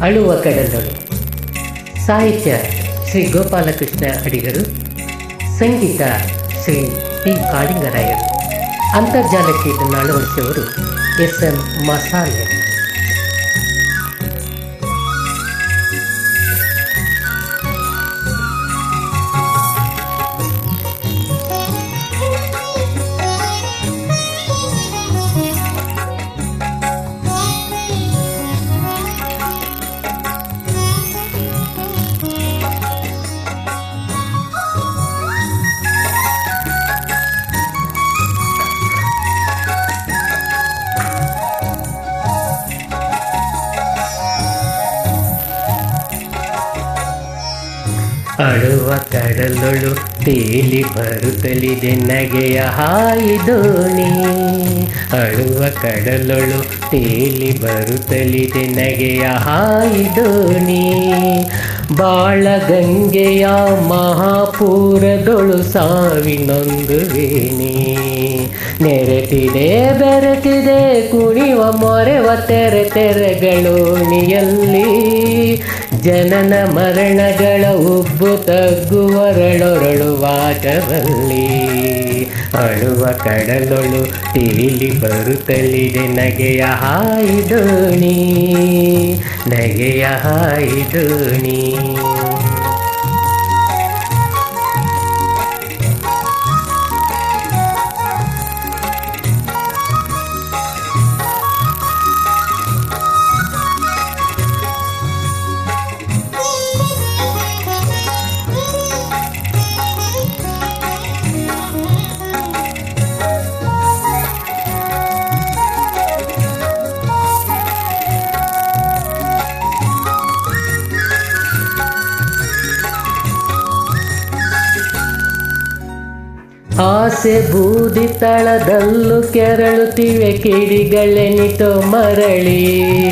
ಅಳುವ ಕಡಲೊಳು. ಸಾಹಿತ್ಯ ಶ್ರೀ ಗೋಪಾಲಕೃಷ್ಣ ಅಡಿಗರು, ಸಂಗೀತ ಶ್ರೀ ಪಿ ಕಾಳಿಂಗರಾಯರು. ಅಂತರ್ಜಾಲಕ್ಕೆ ಇದನ್ನು ಅಳವಡಿಸಿದವರು SM ಮಸಾಲೆ. ಅಳುವ ಕಡಲೊಳು ತೇಲಿ ಬರುತ್ತಲಿದೆ ನಗೆಯ ಹಾಯಿದೋಣಿ. ಅಳುವ ಕಡಲೊಳು ತೇಲಿ ಬರುತ್ತಲಿದೆ ನಗೆಯ ಹಾಯಿದೋಣಿ. ಬಾಳಗಂಗೆಯ ಮಹಾಪೂರದೊಳು ಸಾವಿನೊಂದು ವೇಣಿ. ನೆರೆತಿದೆ ಬೆರೆತಿದೆ ಕುಣಿವ ಮೊರೆವ ತೆರೆ ತೆರೆಗಳೋಣಿಯಲ್ಲಿ. ಜನನ ಮರಣಗಳ ಉಬ್ಬು ತಗ್ಗುವರಳೊರಳು ವಾಟದಲ್ಲಿ. ಅಳುವ ಕಡಲೊಳು ತೇಲಿ ಬರುತ್ತಲಿದೆ ನಗೆಯ ಹಾಯಿದೋಣಿ. ನಗೆಯ ಹಾಯಿದೋಣಿ. ಆಸೆ ಬೂದಿ ತಳದಲ್ಲೂ ಕೆರಳುತ್ತಿವೆ ಕಿಡಿಗಳೆನಿತೋ ಮರಳಿ.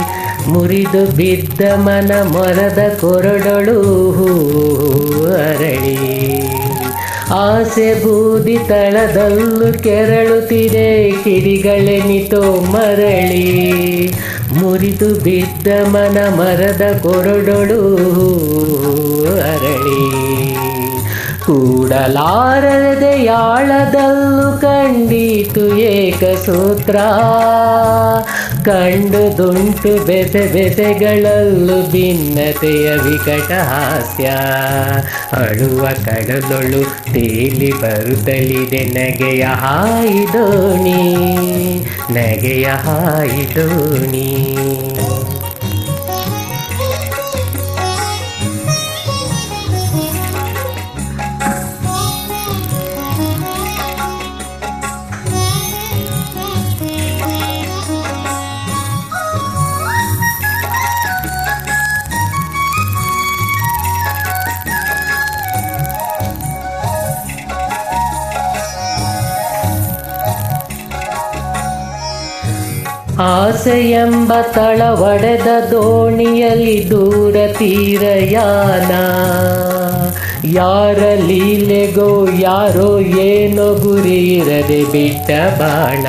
ಮುರಿದು ಬಿದ್ದ ಮನ ಮೊರದ ಕೊರಡೊಳು ಅರಳಿ. ಆಸೆ ಬೂದಿ ತಳದಲ್ಲೂ ಕೆರಳುತ್ತಿದೆ ಕಿಡಿಗಳೆನಿತೋ ಮರಳಿ. ಮುರಿದು ಬಿದ್ದ ಮನ ಮರದ ಕೊರಡೊಳು ಅರಳಿ. ಕೂಡಲಾರದೆ ಯಾಳದಲ್ಲೂ ಕಂಡೀತು ಏಕಸೂತ್ರ. ಕಂಡುದುಂಟು ಬೆಸೆ ಬೆಸೆಗಳಲ್ಲೂ ಭಿನ್ನತೆಯ ವಿಕಟ ಹಾಸ್ಯ. ಅಳುವ ಕಡಲೊಳು ತೇಲಿ ಬರುತ್ತಲಿದೆ ನಗೆಯ ಹಾಯಿದೋಣಿ. ನಗೆಯ ಹಾಯಿದೋಣಿ. ಆಸೆಯೆಂಬ ತಳ ಒಡೆದ ದೋಣಿಯಲ್ಲಿ ದೂರ ತೀರಯಾನ. ಯಾರ ಲೀಲೆಗೋ ಯಾರೋ ಏನೋ ಗುರಿ ಇರದೆ ಬಿಟ್ಟ ಬಾಣ.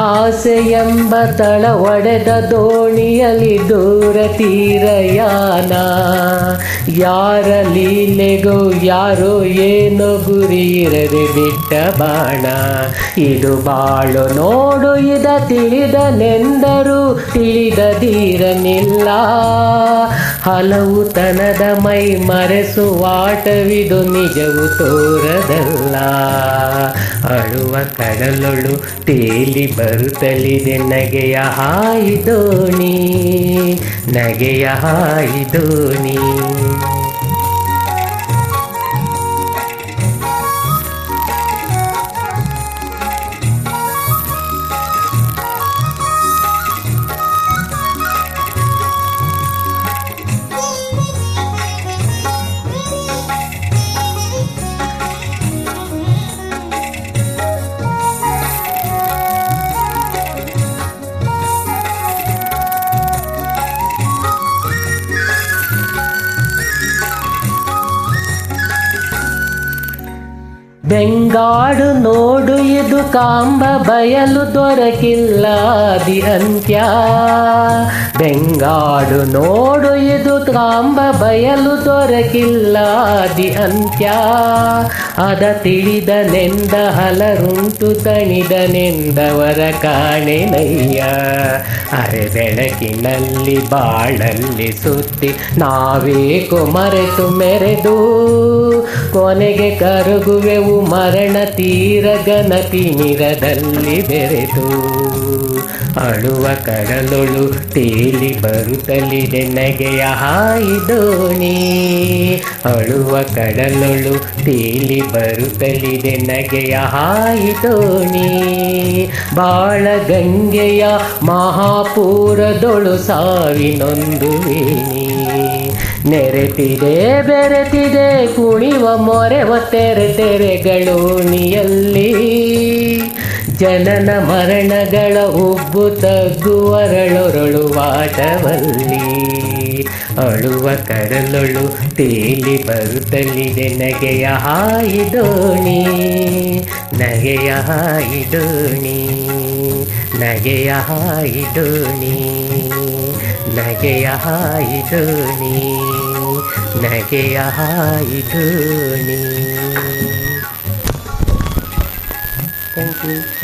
ಆಸೆಯೆಂಬ ತಳ ಒಡೆದ ದೋಣಿಯಲ್ಲಿ ದೂರ ತೀರಯಾನ. ಯಾರ ಲೀಲೆಗೋ ಯಾರೋ ಏನೋ ಗುರಿ ಇರದೆ ಬಿಟ್ಟ ಬಾಣ. ಇದು ಬಾಳು ನೋಡು ಇದ ತಿಳಿದನೆಂದರೂ ತಿಳಿದದೀರನಿಲ್ಲ. ಹಲವು ತನದ ಮೈ ಮರೆಸುವಾಟವಿದು ನಿಜವು ತೋರದಲ್ಲ. ಅಳುವ ಕಡಲೊಳು ತೇಲಿ ಬರುತ್ತಲಿದೆ ನಗೆಯ ಹಾಯಿದೋಣಿ. ನಗೆಯ ಹಾಯಿದೋಣಿ. ಬೆಂಗಾಡು ನೋಡು ಇದು ಕಾಂಬ ಬಯಲು ದೊರಕಿಲ್ಲ ದಿ ಅಂತ್ಯ. ಬೆಂಗಾಡು ನೋಡು ಇದು ಕಾಂಬ ಬಯಲು ದೊರಕಿಲ್ಲಾದಿ ಅಂತ್ಯ ಅದ ತಿಳಿದನೆಂದ ಹಲರುಂಟು ತಣಿದನೆಂದವರ ಕಾಣೆನಯ್ಯ ಅರೆ ಬೆಳಕಿನಲ್ಲಿ ಬಾಳಲ್ಲಿ ಸುತ್ತಿ ನಾವೇಕೋ ಮರೆತು ಮೆರೆದು ಕೊನೆಗೆ ಕರಗುವೆವು ಮರಣ ತೀರ ಗನತಿ ನಿರದಲ್ಲಿ ಬೆರೆತು ಅಳುವ ಕಡಲೊಳು ತೇಲಿ ಬರುತ್ತಲಿದೆ ನಗೆಯ ಹಾಯಿದೋಣಿ ಅಳುವ ಕಡಲೊಳು ತೇಲಿ ಬರುತ್ತಲಿದೆ ನಗೆಯ ಹಾಯಿದೋಣಿ ಬಾಳ ಗಂಗೆಯ ಮಹಾಪೂರದೊಳು ಸಾವಿನೊಂದು ವೇಣಿ ನೆರೆತಿದೆ ಬೆರೆತಿದೆ ಕುಣಿವ ಮೊರೆವ ತೆರೆಗಳೋಣಿಯಲ್ಲಿ ಜನನ ಮರಣಗಳ ಉಬ್ಬು ತಗ್ಗುವರಳೊರಳು ವಾಟವಲ್ಲಿ ಅಳುವ ಕಡಲೊಳು ತೇಲಿ ಬರುತ್ತಲಿದೆ ನಗೆಯ ಹಾಯಿದೋಣಿ ನಗೆಯ ಹಾಯಿದೋಣಿ ನಗೆಯ ಹಾಯಿದೋಣಿ ನಗೆಯ ಹಾಯಿದೋಣಿ ನಗೆಯ ಹಾಯಿದೋಣಿ. Thank you.